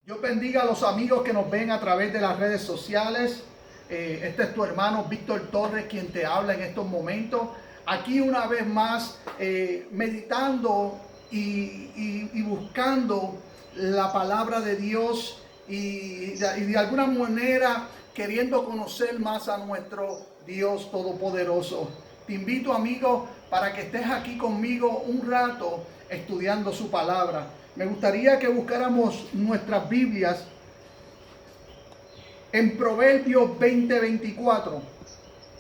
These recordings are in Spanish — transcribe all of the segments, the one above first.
Dios bendiga a los amigos que nos ven a través de las redes sociales. Este es tu hermano Víctor Torres quien te habla en estos momentos. Aquí una vez más meditando y buscando la palabra de Dios y de alguna manera queriendo conocer más a nuestro Dios Todopoderoso. Te invito, amigo, para que estés aquí conmigo un rato estudiando su palabra. Me gustaría que buscáramos nuestras Biblias en Proverbios 20:24.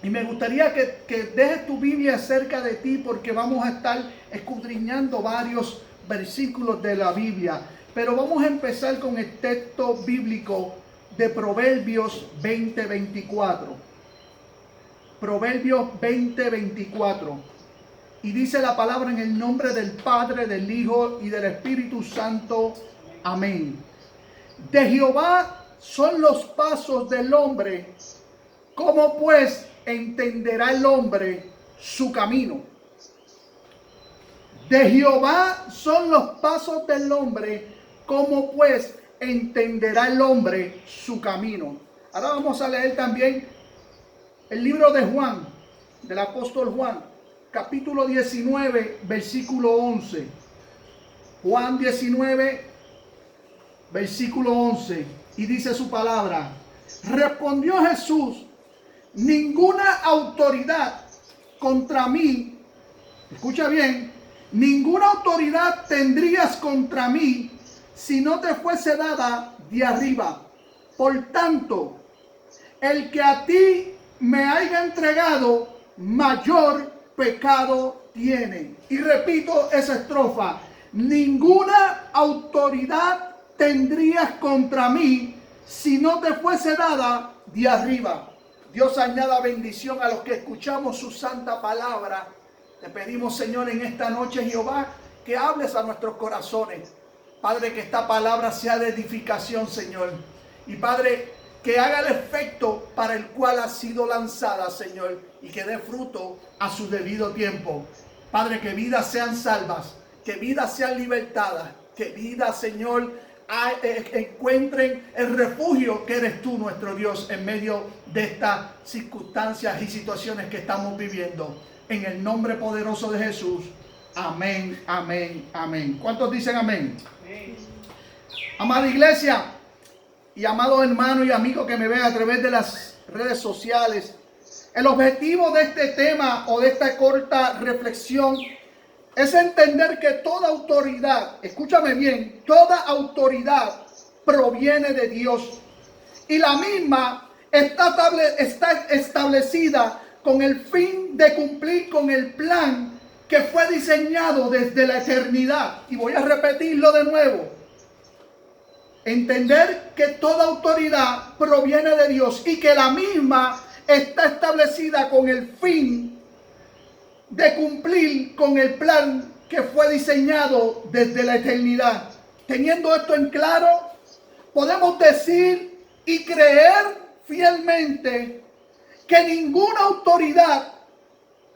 Y me gustaría que dejes tu Biblia cerca de ti porque vamos a estar escudriñando varios versículos de la Biblia. Pero vamos a empezar con el texto bíblico de Proverbios 20:24. Proverbios 20:24. Y dice la palabra en el nombre del Padre, del Hijo y del Espíritu Santo. Amén. De Jehová son los pasos del hombre. ¿Cómo pues entenderá el hombre su camino? De Jehová son los pasos del hombre. ¿Cómo pues entenderá el hombre su camino? Ahora vamos a leer también el libro de Juan, del apóstol Juan. Capítulo 19, versículo 11. Juan 19, versículo 11. Y dice su palabra. Respondió Jesús: ninguna autoridad contra mí, escucha bien, ninguna autoridad tendrías contra mí si no te fuese dada de arriba. Por tanto, el que a ti me haya entregado, mayor pecado tiene. Y repito esa estrofa: ninguna autoridad tendrías contra mí si no te fuese dada de arriba. Dios añada bendición a los que escuchamos su santa palabra. Te pedimos, Señor, en esta noche, Jehová, que hables a nuestros corazones. Padre, que esta palabra sea de edificación, Señor. Y Padre, que haga el efecto para el cual ha sido lanzada, Señor, y que dé fruto a su debido tiempo. Padre, que vidas sean salvas, que vidas sean libertadas, que vidas, Señor, encuentren el refugio que eres tú, nuestro Dios, en medio de estas circunstancias y situaciones que estamos viviendo. En el nombre poderoso de Jesús. Amén, amén, amén. ¿Cuántos dicen amén? Amén. Amada iglesia y amados hermanos y amigos que me ven a través de las redes sociales, el objetivo de este tema o de esta corta reflexión es entender que toda autoridad, escúchame bien, toda autoridad proviene de Dios y la misma está establecida con el fin de cumplir con el plan que fue diseñado desde la eternidad. Y voy a repetirlo de nuevo. Entender que toda autoridad proviene de Dios y que la misma está establecida con el fin de cumplir con el plan que fue diseñado desde la eternidad. Teniendo esto en claro, podemos decir y creer fielmente que ninguna autoridad,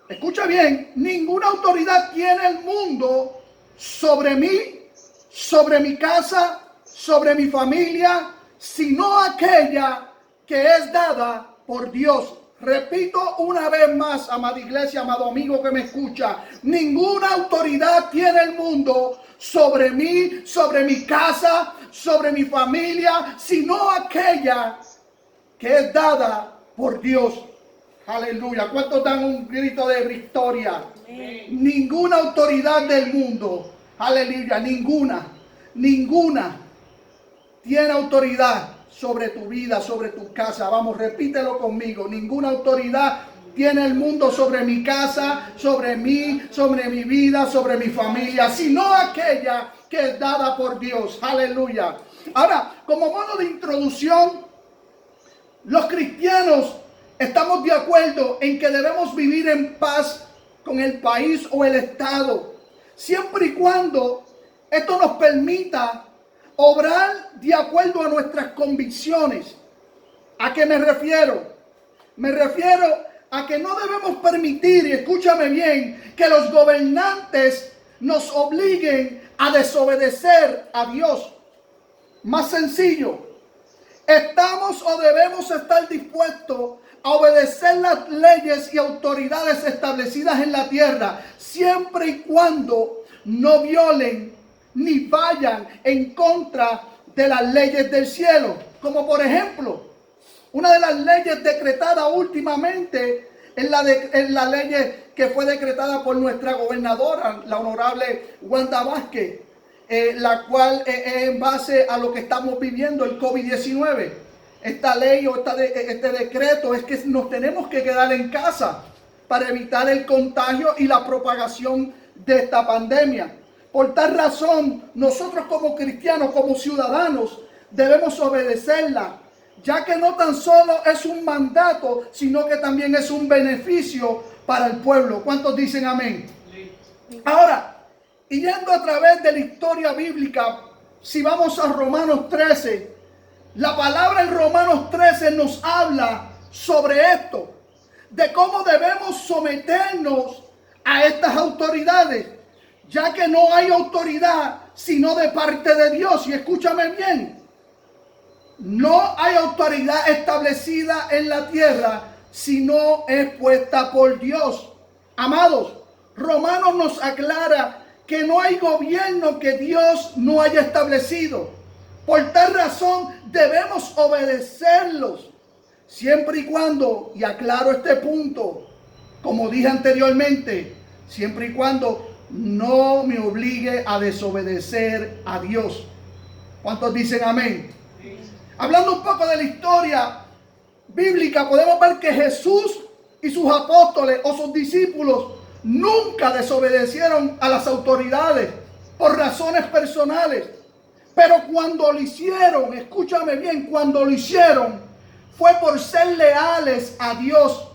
escucha bien, ninguna autoridad tiene el mundo sobre mí, sobre mi casa, sobre mi familia, sino aquella que es dada por Dios. Repito una vez más, amada iglesia, amado amigo que me escucha, ninguna autoridad tiene el mundo sobre mí, sobre mi casa, sobre mi familia, sino aquella que es dada por Dios. Aleluya. ¿Cuántos dan un grito de victoria? Amén. Ninguna autoridad del mundo, aleluya, ninguna tiene autoridad sobre tu vida, sobre tu casa. Vamos, repítelo conmigo. Ninguna autoridad tiene el mundo sobre mi casa, sobre mí, sobre mi vida, sobre mi familia, sino aquella que es dada por Dios. Aleluya. Ahora, como modo de introducción, los cristianos estamos de acuerdo en que debemos vivir en paz con el país o el estado, siempre y cuando esto nos permita obrar de acuerdo a nuestras convicciones. ¿A qué me refiero? Me refiero a que no debemos permitir, y escúchame bien, que los gobernantes nos obliguen a desobedecer a Dios. Más sencillo, ¿estamos o debemos estar dispuestos a obedecer las leyes y autoridades establecidas en la tierra, siempre y cuando no violen ni vayan en contra de las leyes del cielo? Como por ejemplo, una de las leyes decretadas últimamente es la ley que fue decretada por nuestra gobernadora, la honorable Wanda Vázquez, la cual es en base a lo que estamos viviendo, el COVID-19. Esta ley o este decreto es que nos tenemos que quedar en casa para evitar el contagio y la propagación de esta pandemia. Por tal razón, nosotros como cristianos, como ciudadanos, debemos obedecerla, ya que no tan solo es un mandato, sino que también es un beneficio para el pueblo. ¿Cuántos dicen amén? Sí. Ahora, y yendo a través de la historia bíblica, si vamos a Romanos 13, la palabra en Romanos 13 nos habla sobre esto, de cómo debemos someternos a estas autoridades, ya que no hay autoridad sino de parte de Dios. Y escúchame bien, no hay autoridad establecida en la tierra sino es puesta por Dios. Amados, Romanos nos aclara que no hay gobierno que Dios no haya establecido. Por tal razón debemos obedecerlos, siempre y cuando, y aclaro este punto, como dije anteriormente, siempre y cuando no me obligue a desobedecer a Dios. ¿Cuántos dicen amén? Sí. Hablando un poco de la historia bíblica, podemos ver que Jesús y sus apóstoles o sus discípulos nunca desobedecieron a las autoridades por razones personales. Pero cuando lo hicieron, escúchame bien, cuando lo hicieron, fue por ser leales a Dios.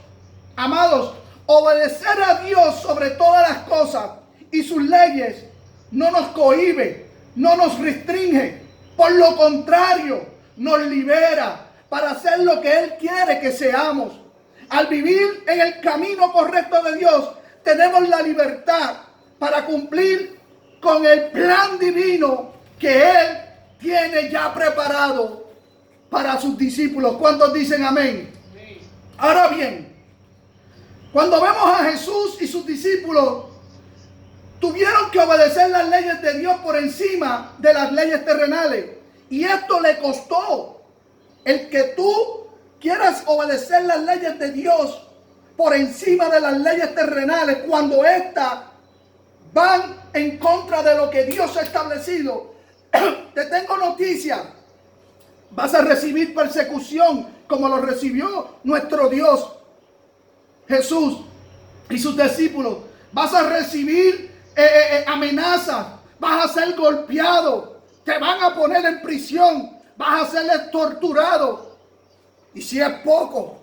Amados, obedecer a Dios sobre todas las cosas y sus leyes no nos cohíbe, no nos restringe. Por lo contrario, nos libera para hacer lo que Él quiere que seamos. Al vivir en el camino correcto de Dios, tenemos la libertad para cumplir con el plan divino que Él tiene ya preparado para sus discípulos. ¿Cuántos dicen amén? Sí. Ahora bien, cuando vemos a Jesús y sus discípulos, tuvieron que obedecer las leyes de Dios por encima de las leyes terrenales. Y esto le costó. El que tú quieras obedecer las leyes de Dios por encima de las leyes terrenales, cuando éstas van en contra de lo que Dios ha establecido, te tengo noticia, vas a recibir persecución como lo recibió nuestro Dios Jesús y sus discípulos. Vas a recibir amenazas, vas a ser golpeado, te van a poner en prisión, vas a ser torturado. Y si es poco,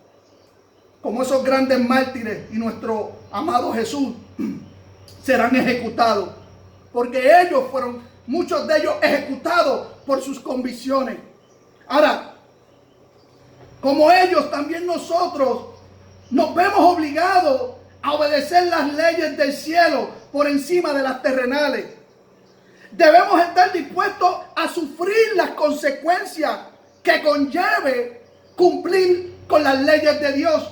como esos grandes mártires y nuestro amado Jesús, serán ejecutados, porque ellos fueron, muchos de ellos, ejecutados por sus convicciones. Ahora, como ellos, también nosotros nos vemos obligados a obedecer las leyes del cielo por encima de las terrenales. Debemos estar dispuestos a sufrir las consecuencias que conlleve cumplir con las leyes de Dios.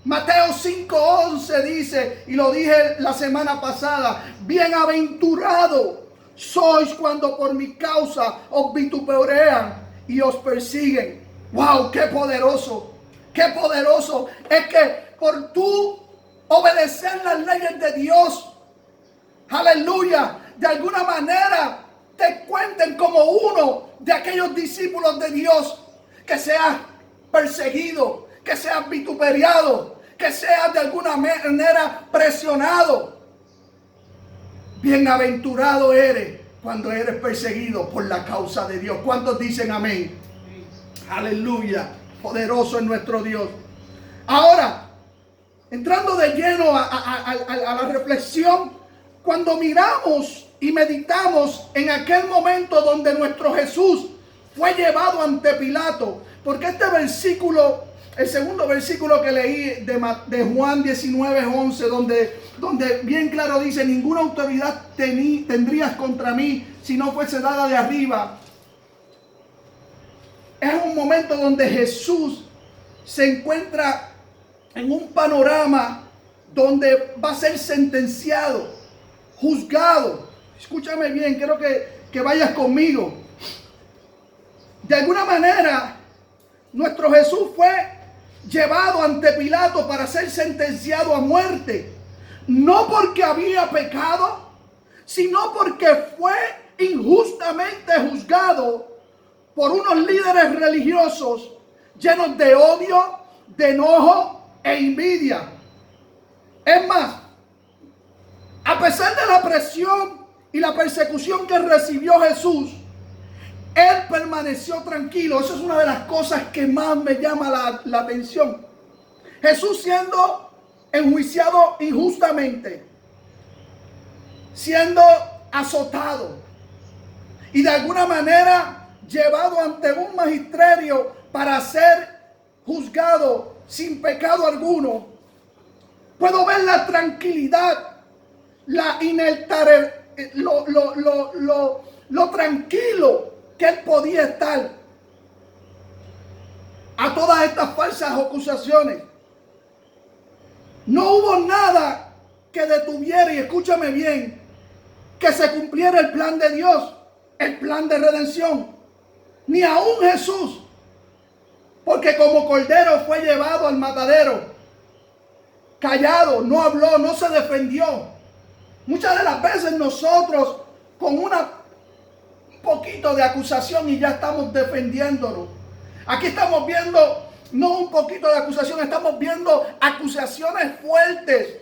Mateo 5:11 dice, y lo dije la semana pasada, bienaventurados sois cuando por mi causa os vituperan y os persiguen. ¡Wow! ¡Qué poderoso! ¡Qué poderoso! Es que por tú obedecer las leyes de Dios, aleluya, de alguna manera te cuenten como uno de aquellos discípulos de Dios, que seas perseguido, que seas vituperiado, que seas de alguna manera presionado. Bienaventurado eres cuando eres perseguido por la causa de Dios. ¿Cuántos dicen amén? Aleluya, poderoso es nuestro Dios. Ahora, entrando de lleno a la reflexión, cuando miramos y meditamos en aquel momento donde nuestro Jesús fue llevado ante Pilato, porque este versículo, el segundo versículo que leí de Juan 19:11, donde bien claro dice, ninguna autoridad tendrías contra mí si no fuese dada de arriba. un momento donde Jesús se encuentra en un panorama donde va a ser sentenciado, juzgado. Escúchame bien, quiero que vayas conmigo. De alguna manera, nuestro Jesús fue llevado ante Pilato para ser sentenciado a muerte. No porque había pecado, sino porque fue injustamente juzgado por unos líderes religiosos llenos de odio, de enojo e envidia. Es más, a pesar de la presión y la persecución que recibió Jesús, Él permaneció tranquilo. Eso es una de las cosas que más me llama la atención. Jesús siendo enjuiciado injustamente, siendo azotado y de alguna manera llevado ante un magisterio para ser juzgado sin pecado alguno. Puedo ver la tranquilidad, lo tranquilo que él podía estar a todas estas falsas acusaciones. No hubo nada que detuviera, y escúchame bien, que se cumpliera el plan de Dios, el plan de redención. Ni aún Jesús, porque como cordero fue llevado al matadero, callado, no habló, no se defendió. Muchas de las veces nosotros con un poquito de acusación y ya estamos defendiéndonos. Aquí estamos viendo no un poquito de acusación, estamos viendo acusaciones fuertes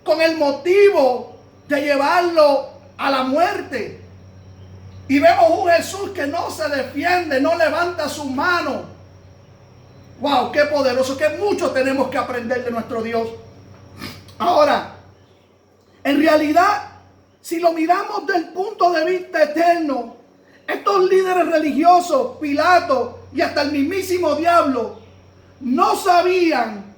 con el motivo de llevarlo a la muerte. Y vemos un Jesús que no se defiende, no levanta su mano. ¡Wow! ¡Qué poderoso! Que mucho tenemos que aprender de nuestro Dios. Ahora, en realidad, si lo miramos del punto de vista eterno, estos líderes religiosos, Pilato y hasta el mismísimo diablo, no sabían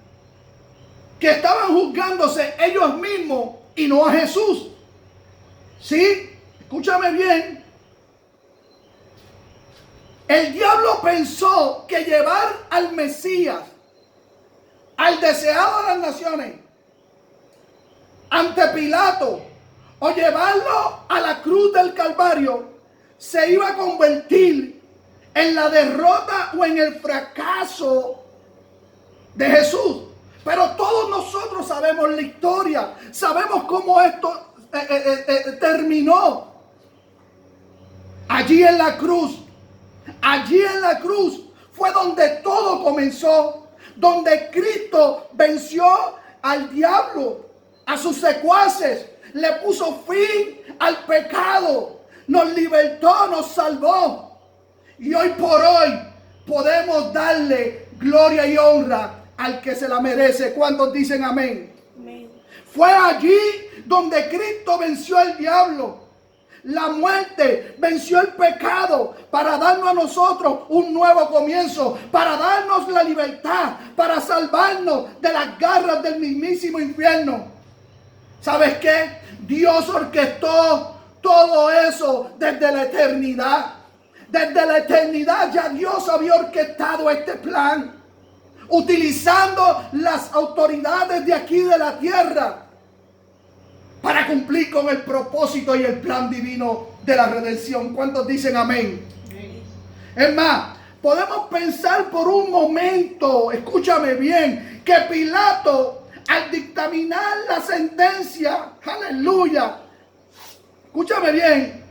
que estaban juzgándose ellos mismos y no a Jesús. ¿Sí? Escúchame bien. El diablo pensó que llevar al Mesías, al deseado de las naciones, ante Pilato, o llevarlo a la cruz del Calvario, se iba a convertir en la derrota o en el fracaso de Jesús. Pero todos nosotros sabemos la historia, sabemos cómo esto terminó. Allí en la cruz. Allí en la cruz fue donde todo comenzó, donde Cristo venció al diablo, a sus secuaces, le puso fin al pecado, nos libertó, nos salvó. Y hoy por hoy podemos darle gloria y honra al que se la merece. ¿Cuántos dicen amén? Amén. Fue allí donde Cristo venció al diablo, la muerte, venció el pecado para darnos a nosotros un nuevo comienzo, para darnos la libertad, para salvarnos de las garras del mismísimo infierno. ¿Sabes qué? Dios orquestó todo eso desde la eternidad. Desde la eternidad ya Dios había orquestado este plan, utilizando las autoridades de aquí de la tierra para cumplir con el propósito y el plan divino de la redención. ¿Cuántos dicen amén? Amén. Es más, podemos pensar por un momento, escúchame bien, que Pilato, al dictaminar la sentencia, aleluya, escúchame bien,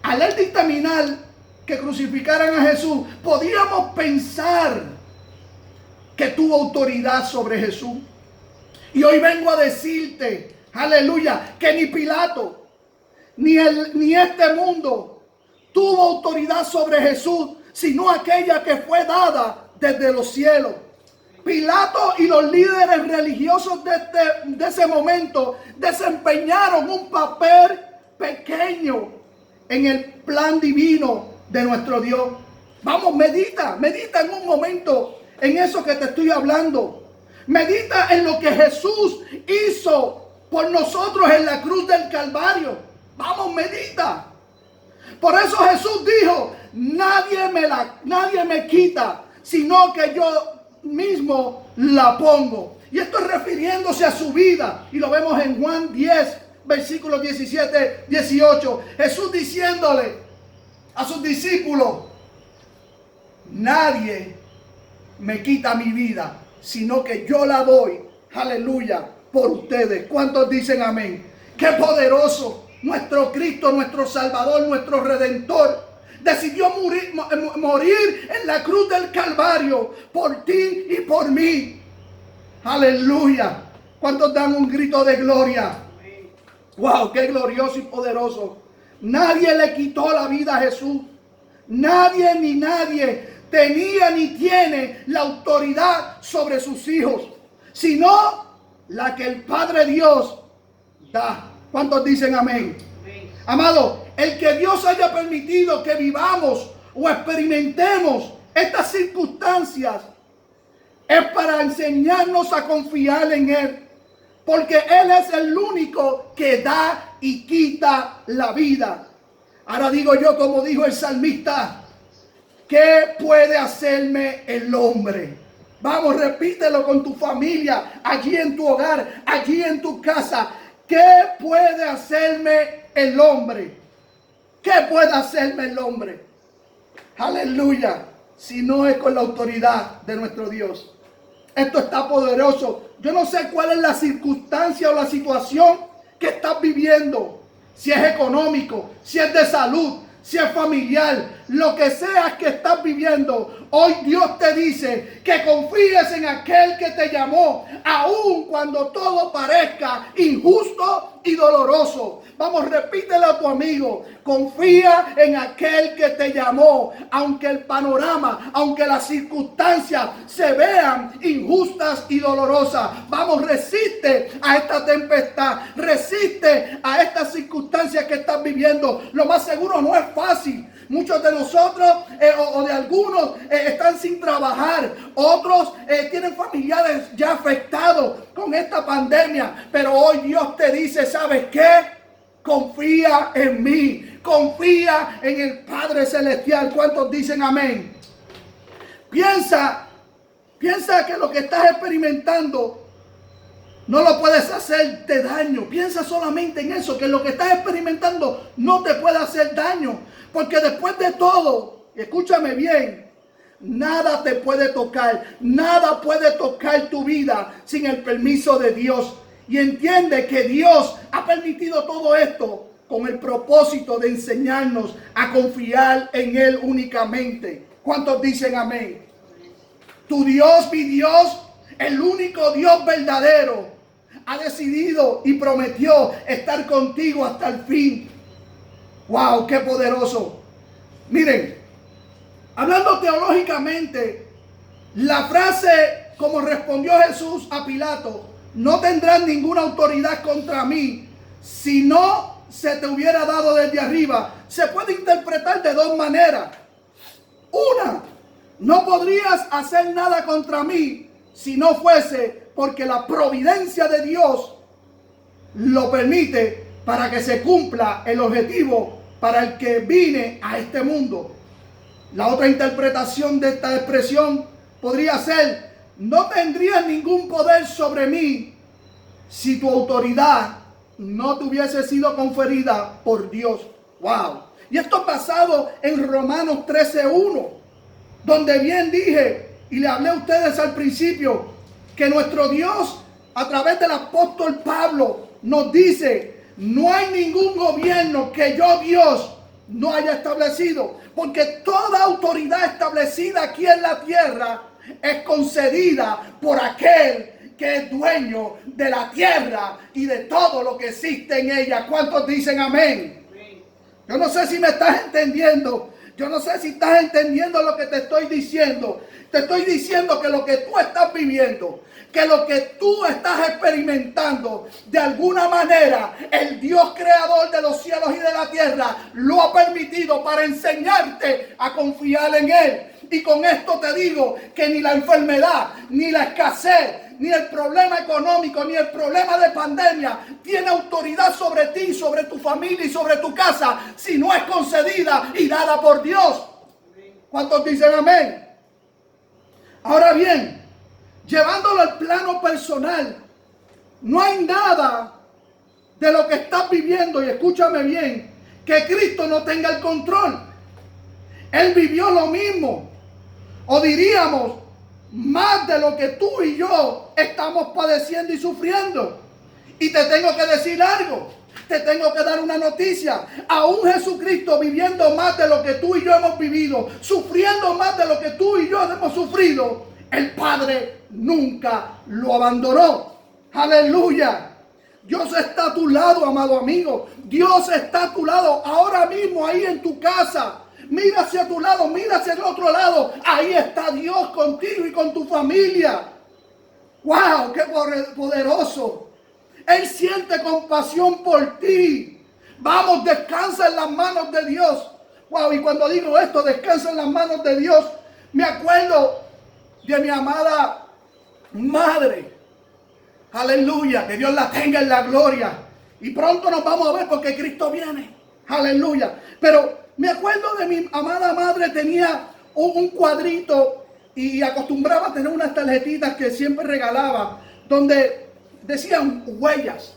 al él dictaminar que crucificaran a Jesús, podíamos pensar que tuvo autoridad sobre Jesús. Y hoy vengo a decirte, aleluya, que ni Pilato, ni este mundo tuvo autoridad sobre Jesús, sino aquella que fue dada desde los cielos. Pilato y los líderes religiosos de ese momento desempeñaron un papel pequeño en el plan divino de nuestro Dios. Vamos, medita en un momento en eso que te estoy hablando. Medita en lo que Jesús hizo por nosotros en la cruz del Calvario. Vamos, medita. Por eso Jesús dijo, nadie me quita, sino que yo mismo la pongo. Y esto es refiriéndose a su vida. Y lo vemos en Juan 10, versículos 17, 18. Jesús diciéndole a sus discípulos, nadie me quita mi vida, sino que yo la doy, aleluya, por ustedes. ¿Cuántos dicen amén? ¡Qué poderoso! Nuestro Cristo, nuestro Salvador, nuestro Redentor, decidió morir en la cruz del Calvario por ti y por mí. Aleluya. ¿Cuántos dan un grito de gloria? Wow, qué glorioso y poderoso. Nadie le quitó la vida a Jesús. Nadie ni nadie tenía ni tiene la autoridad sobre sus hijos, sino la que el Padre Dios da. ¿Cuántos dicen amén? Amado, el que Dios haya permitido que vivamos o experimentemos estas circunstancias es para enseñarnos a confiar en Él, porque Él es el único que da y quita la vida. Ahora digo yo, como dijo el salmista, ¿qué puede hacerme el hombre? Vamos, repítelo con tu familia, allí en tu hogar, allí en tu casa. ¿Qué puede hacerme el hombre? ¿Qué puede hacerme el hombre? Aleluya. Si no es con la autoridad de nuestro Dios. Esto está poderoso. Yo no sé cuál es la circunstancia o la situación que estás viviendo. Si es económico, si es de salud, si es familiar, lo que sea que estás viviendo. Hoy Dios te dice que confíes en aquel que te llamó, aun cuando todo parezca injusto y doloroso. Vamos, repítele a tu amigo, confía en aquel que te llamó, aunque el panorama, aunque las circunstancias se vean injustas y dolorosas. Vamos, resiste a esta tempestad, resiste a estas circunstancias que estás viviendo. Lo más seguro no es fácil. Muchos de nosotros o de algunos están sin trabajar. Otros tienen familiares ya afectados con esta pandemia. Pero hoy Dios te dice, ¿sabes qué? Confía en mí. Confía en el Padre Celestial. ¿Cuántos dicen amén? Piensa que lo que estás experimentando no lo puedes hacerte daño. Piensa solamente en eso, que lo que estás experimentando no te puede hacer daño. Porque después de todo, escúchame bien, nada te puede tocar, nada puede tocar tu vida sin el permiso de Dios. Y entiende que Dios ha permitido todo esto con el propósito de enseñarnos a confiar en Él únicamente. ¿Cuántos dicen amén? Tu Dios, mi Dios, el único Dios verdadero, ha decidido y prometió estar contigo hasta el fin. ¡Wow! ¡Qué poderoso! Miren, hablando teológicamente, la frase como respondió Jesús a Pilato, no tendrán ninguna autoridad contra mí, si no se te hubiera dado desde arriba, se puede interpretar de dos maneras. Una, no podrías hacer nada contra mí si no fuese porque la providencia de Dios lo permite para que se cumpla el objetivo para el que vine a este mundo. La otra interpretación de esta expresión podría ser, no tendrías ningún poder sobre mí si tu autoridad no te hubiese sido conferida por Dios. ¡Wow! Y esto es basado en Romanos 13:1, donde bien dije, y le hablé a ustedes al principio, que nuestro Dios, a través del apóstol Pablo, nos dice, no hay ningún gobierno que yo, Dios, no haya establecido, porque toda autoridad establecida aquí en la tierra es concedida por aquel que es dueño de la tierra y de todo lo que existe en ella. ¿Cuántos dicen amén? Yo no sé si me estás entendiendo. Yo no sé si estás entendiendo lo que te estoy diciendo. Te estoy diciendo que lo que tú estás viviendo, que lo que tú estás experimentando, de alguna manera, el Dios creador de los cielos y de la tierra lo ha permitido para enseñarte a confiar en Él. Y con esto te digo que ni la enfermedad, ni la escasez, ni el problema económico, ni el problema de pandemia tiene autoridad sobre ti, sobre tu familia y sobre tu casa si no es concedida y dada por Dios. ¿Cuántos dicen amén? Ahora bien, llevándolo al plano personal, no hay nada de lo que estás viviendo, y escúchame bien, que Cristo no tenga el control. Él vivió lo mismo, o diríamos, más de lo que tú y yo estamos padeciendo y sufriendo. Y te tengo que decir algo, te tengo que dar una noticia. Aún Jesucristo viviendo más de lo que tú y yo hemos vivido, sufriendo más de lo que tú y yo hemos sufrido, el Padre nunca lo abandonó. Aleluya. Dios está a tu lado, amado amigo. Dios está a tu lado ahora mismo, ahí en tu casa. Mira hacia tu lado, mira hacia el otro lado. Ahí está Dios contigo y con tu familia. ¡Wow! ¡Qué poderoso! Él siente compasión por ti. Vamos, descansa en las manos de Dios. ¡Wow! Y cuando digo esto, descansa en las manos de Dios, me acuerdo de mi amada madre. Aleluya, que Dios la tenga en la gloria. Y pronto nos vamos a ver porque Cristo viene. Aleluya. Pero me acuerdo de mi amada madre, tenía un cuadrito y acostumbraba a tener unas tarjetitas que siempre regalaba, donde decían huellas.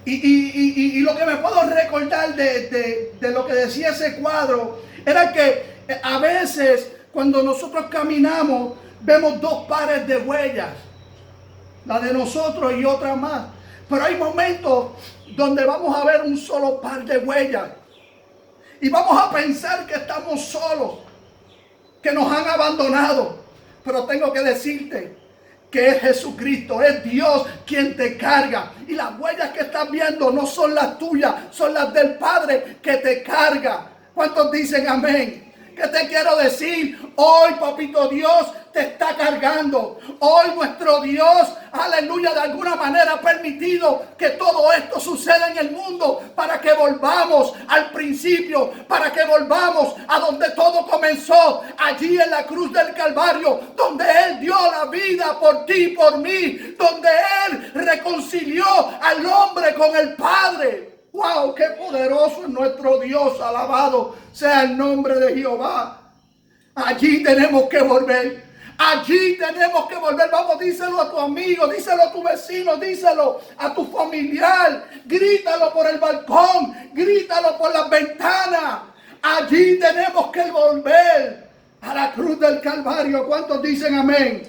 Y lo que me puedo recordar de lo que decía ese cuadro era que a veces cuando nosotros caminamos vemos dos pares de huellas, la de nosotros y otra más. Pero hay momentos donde vamos a ver un solo par de huellas y vamos a pensar que estamos solos, que nos han abandonado. Pero tengo que decirte que es Jesucristo, es Dios quien te carga. Y las huellas que estás viendo no son las tuyas, son las del Padre que te carga. ¿Cuántos dicen amén? ¿Qué te quiero decir? Hoy, papito Dios te está cargando. Hoy nuestro Dios, aleluya, de alguna manera ha permitido que todo esto suceda en el mundo para que volvamos al principio, para que volvamos a donde todo comenzó, allí en la cruz del Calvario, donde Él dio la vida por ti y por mí, donde Él reconcilió al hombre con el Padre. ¡Wow! ¡Qué poderoso es nuestro Dios! Alabado sea el nombre de Jehová. Allí tenemos que volver. Allí tenemos que volver. Vamos, díselo a tu amigo, díselo a tu vecino, díselo a tu familiar. Grítalo por el balcón, grítalo por las ventanas. Allí tenemos que volver a la cruz del Calvario. ¿Cuántos dicen amén?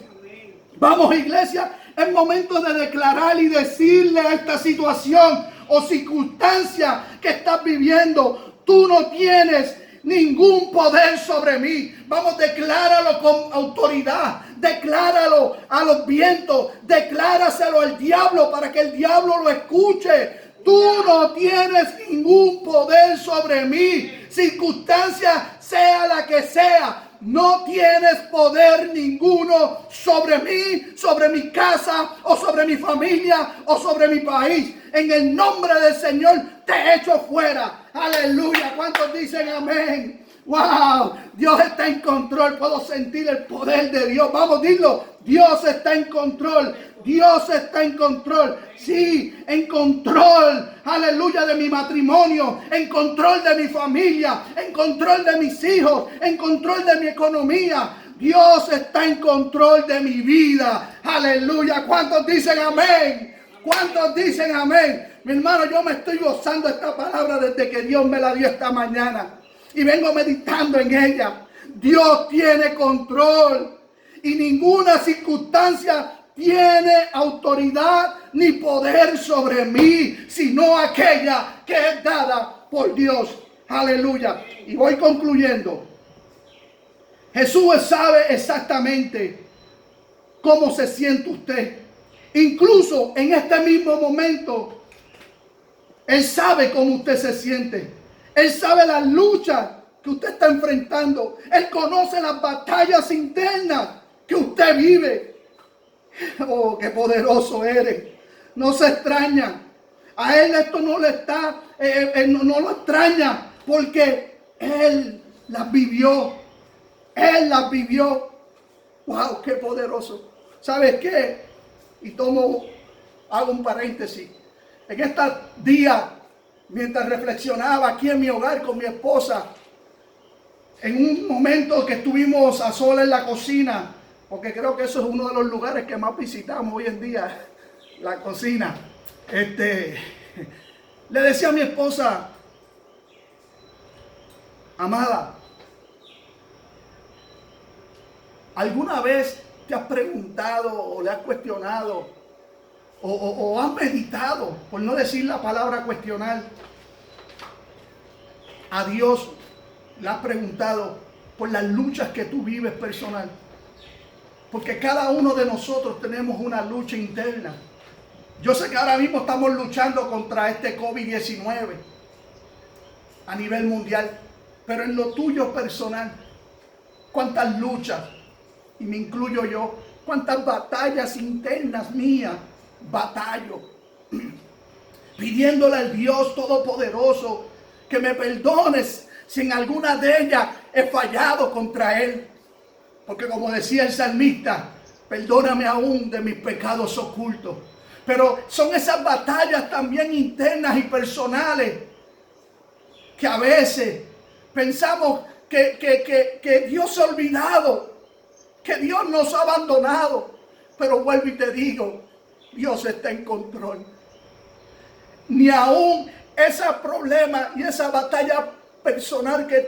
Vamos, iglesia, es momento de declarar y decirle a esta situación o circunstancia que estás viviendo: tú no tienes ningún poder sobre mí. Vamos, decláralo con autoridad, decláralo a los vientos, decláraselo al diablo para que el diablo lo escuche. Tú no tienes ningún poder sobre mí, circunstancia sea la que sea. No tienes poder ninguno sobre mí, sobre mi casa, o sobre mi familia, o sobre mi país. En el nombre del Señor te echo fuera. Aleluya. ¿Cuántos dicen amén? ¡Wow! Dios está en control. Puedo sentir el poder de Dios. Vamos, dilo. Dios está en control. Dios está en control. Sí, en control. Aleluya, de mi matrimonio, en control de mi familia, en control de mis hijos, en control de mi economía. Dios está en control de mi vida. Aleluya. ¿Cuántos dicen amén? ¿Cuántos dicen amén? Mi hermano, yo me estoy gozando esta palabra desde que Dios me la dio esta mañana. Y vengo meditando en ella. Dios tiene control. Y ninguna circunstancia tiene autoridad ni poder sobre mí, sino aquella que es dada por Dios. Aleluya. Y voy concluyendo. Jesús sabe exactamente cómo se siente usted. Incluso en este mismo momento, Él sabe cómo usted se siente. Él sabe las luchas que usted está enfrentando. Él conoce las batallas internas que usted vive. Oh, qué poderoso eres. No se extraña. A Él esto no le está, no lo extraña, porque Él las vivió. Él las vivió. Wow, qué poderoso. ¿Sabes qué? Y hago un paréntesis. En estos días, mientras reflexionaba aquí en mi hogar con mi esposa, en un momento que estuvimos a solas en la cocina, porque creo que eso es uno de los lugares que más visitamos hoy en día, la cocina. Le decía a mi esposa, amada, ¿alguna vez te has preguntado o le has cuestionado o has meditado, por no decir la palabra cuestionar, a Dios? Le has preguntado por las luchas que tú vives personal. Porque cada uno de nosotros tenemos una lucha interna. Yo sé que ahora mismo estamos luchando contra este COVID-19 a nivel mundial. Pero en lo tuyo personal, ¿cuántas luchas, y me incluyo yo, cuántas batallas internas mías batallo? Pidiéndole al Dios Todopoderoso que me perdones si en alguna de ellas he fallado contra Él. Porque como decía el salmista, perdóname aún de mis pecados ocultos. Pero son esas batallas también internas y personales que a veces pensamos que Dios se ha olvidado, que Dios nos ha abandonado. Pero vuelvo y te digo, Dios está en control. Ni aún ese problema y esa batalla personal que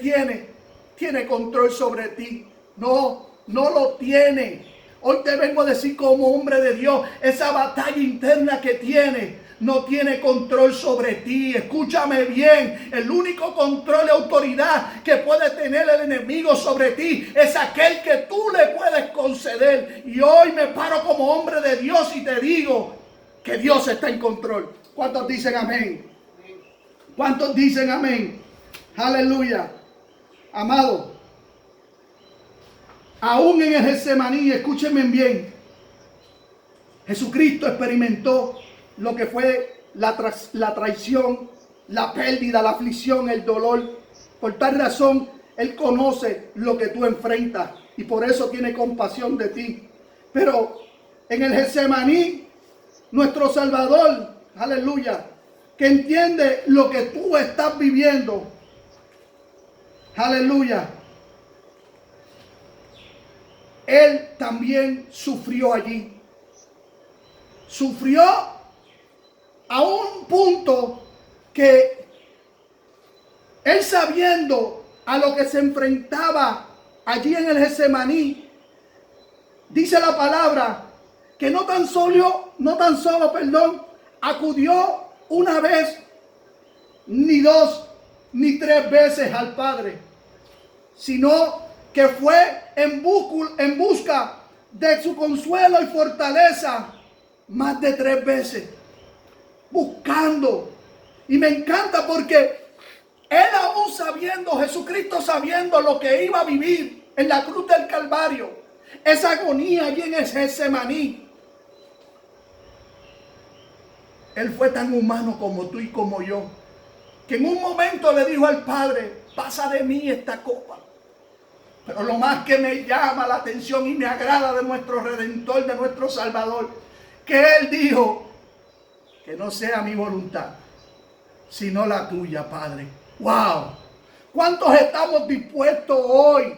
tiene control sobre ti. No lo tiene. Hoy te vengo a decir como hombre de Dios, esa batalla interna que no tiene control sobre ti. Escúchame bien, el único control y autoridad que puede tener el enemigo sobre ti es aquel que tú le puedes conceder. Y hoy me paro como hombre de Dios y te digo que Dios está en control. ¿Cuántos dicen amén? ¿Cuántos dicen amén? Aleluya. Amado, aún en el Getsemaní, escúchenme bien, Jesucristo experimentó lo que fue la traición, la pérdida, la aflicción, el dolor. Por tal razón, Él conoce lo que tú enfrentas y por eso tiene compasión de ti. Pero en el Getsemaní, nuestro Salvador, aleluya, que entiende lo que tú estás viviendo, aleluya, Él también sufrió allí. Sufrió a un punto que Él, sabiendo a lo que se enfrentaba allí en el Getsemaní, dice la palabra que no tan solo, acudió una vez, ni dos, ni tres veces al Padre, sino que fue en busca de su consuelo y fortaleza más de 3 veces, buscando. Y me encanta porque Él, aún sabiendo, Jesucristo sabiendo lo que iba a vivir en la cruz del Calvario, esa agonía allí en ese Getsemaní, Él fue tan humano como tú y como yo, que en un momento le dijo al Padre: pasa de mí esta copa. Pero lo más que me llama la atención y me agrada de nuestro Redentor, de nuestro Salvador, que Él dijo: que no sea mi voluntad, sino la tuya, Padre. ¡Wow! ¿Cuántos estamos dispuestos hoy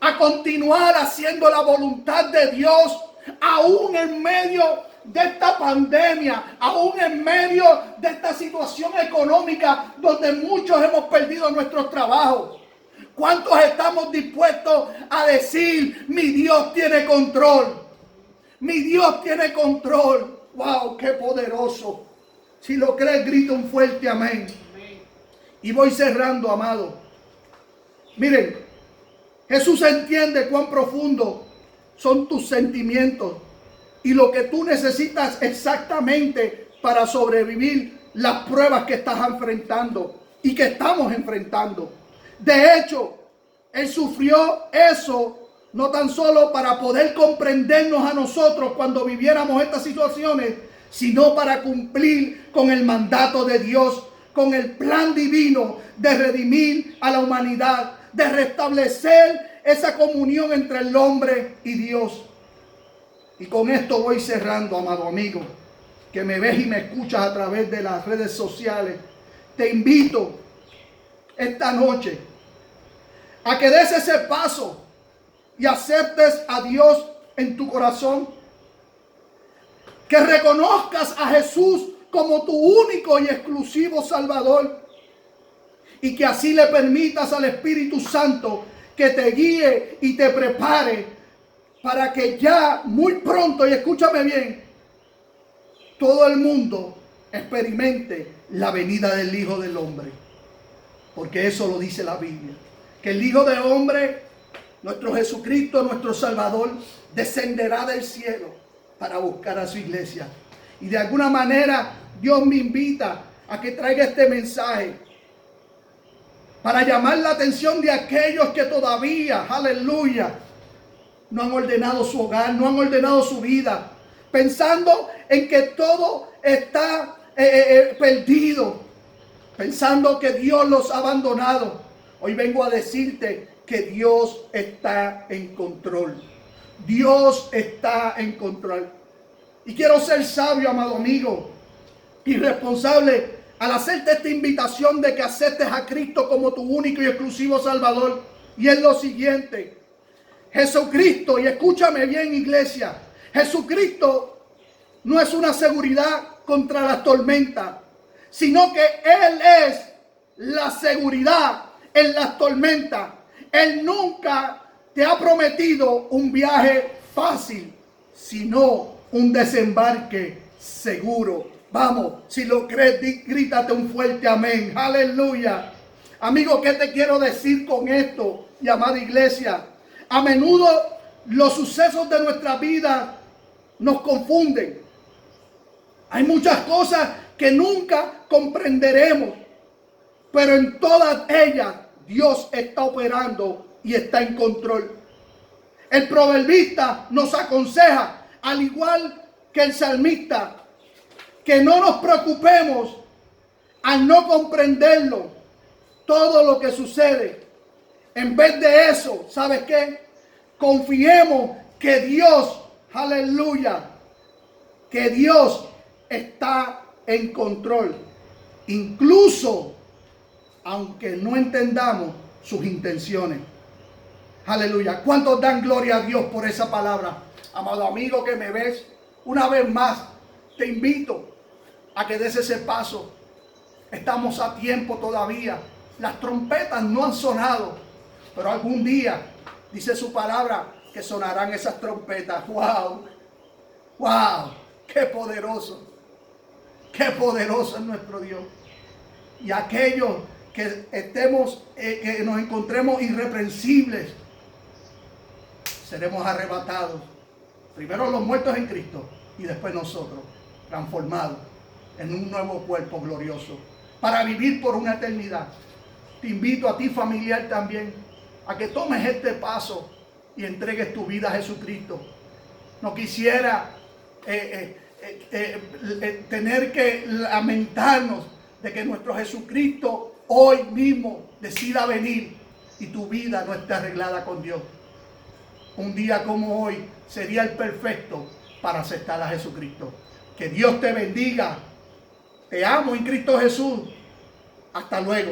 a continuar haciendo la voluntad de Dios, aún en medio de esta pandemia, aún en medio de esta situación económica donde muchos hemos perdido nuestros trabajos? ¿Cuántos estamos dispuestos a decir: mi Dios tiene control? Mi Dios tiene control. ¡Wow! ¡Qué poderoso! Si lo crees, grita un fuerte amén. Y voy cerrando, amado. Miren, Jesús entiende cuán profundo son tus sentimientos y lo que tú necesitas exactamente para sobrevivir las pruebas que estás enfrentando y que estamos enfrentando. De hecho, Él sufrió eso no tan solo para poder comprendernos a nosotros cuando viviéramos estas situaciones, sino para cumplir con el mandato de Dios, con el plan divino de redimir a la humanidad, de restablecer esa comunión entre el hombre y Dios. Y con esto voy cerrando, amado amigo, que me ves y me escuchas a través de las redes sociales. Te invito esta noche a que des ese paso y aceptes a Dios en tu corazón. Que reconozcas a Jesús como tu único y exclusivo Salvador. Y que así le permitas al Espíritu Santo que te guíe y te prepare para que ya muy pronto, y escúchame bien, todo el mundo experimente la venida del Hijo del Hombre. Porque eso lo dice la Biblia. Que el Hijo del Hombre, nuestro Jesucristo, nuestro Salvador, descenderá del cielo para buscar a su iglesia. Y de alguna manera Dios me invita a que traiga este mensaje para llamar la atención de aquellos que todavía, aleluya, no han ordenado su hogar, no han ordenado su vida, pensando en que todo está perdido, pensando que Dios los ha abandonado. Hoy vengo a decirte que Dios está en control. Dios está en control. Y quiero ser sabio, amado amigo, y responsable al hacerte esta invitación de que aceptes a Cristo como tu único y exclusivo Salvador. Y es lo siguiente: Jesucristo, y escúchame bien, iglesia, Jesucristo no es una seguridad contra las tormentas, sino que Él es la seguridad en las tormentas. Él nunca te ha prometido un viaje fácil, sino un desembarque seguro. Vamos, si lo crees, grítate un fuerte amén. Aleluya. Amigo, ¿qué te quiero decir con esto, llamada iglesia? A menudo los sucesos de nuestra vida nos confunden. Hay muchas cosas que nunca comprenderemos, pero en todas ellas Dios está operando y está en control. El proverbista nos aconseja, al igual que el salmista, que no nos preocupemos al no comprenderlo, todo lo que sucede. En vez de eso, ¿sabes qué? Confiemos que Dios, aleluya, que Dios está en control, incluso aunque no entendamos sus intenciones. Aleluya. ¿Cuántos dan gloria a Dios por esa palabra? Amado amigo que me ves, una vez más te invito a que des ese paso. Estamos a tiempo todavía. Las trompetas no han sonado, pero algún día, dice su palabra, que sonarán esas trompetas. ¡Wow! ¡Wow! ¡Qué poderoso! ¡Qué poderoso es nuestro Dios! Y aquellos que que nos encontremos irreprensibles, seremos arrebatados. Primero los muertos en Cristo y después nosotros, transformados en un nuevo cuerpo glorioso, para vivir por una eternidad. Te invito a ti, familiar, también, a que tomes este paso y entregues tu vida a Jesucristo. No quisiera tener que lamentarnos de que nuestro Jesucristo hoy mismo decida venir y tu vida no esté arreglada con Dios. Un día como hoy sería el perfecto para aceptar a Jesucristo. Que Dios te bendiga. Te amo en Cristo Jesús. Hasta luego.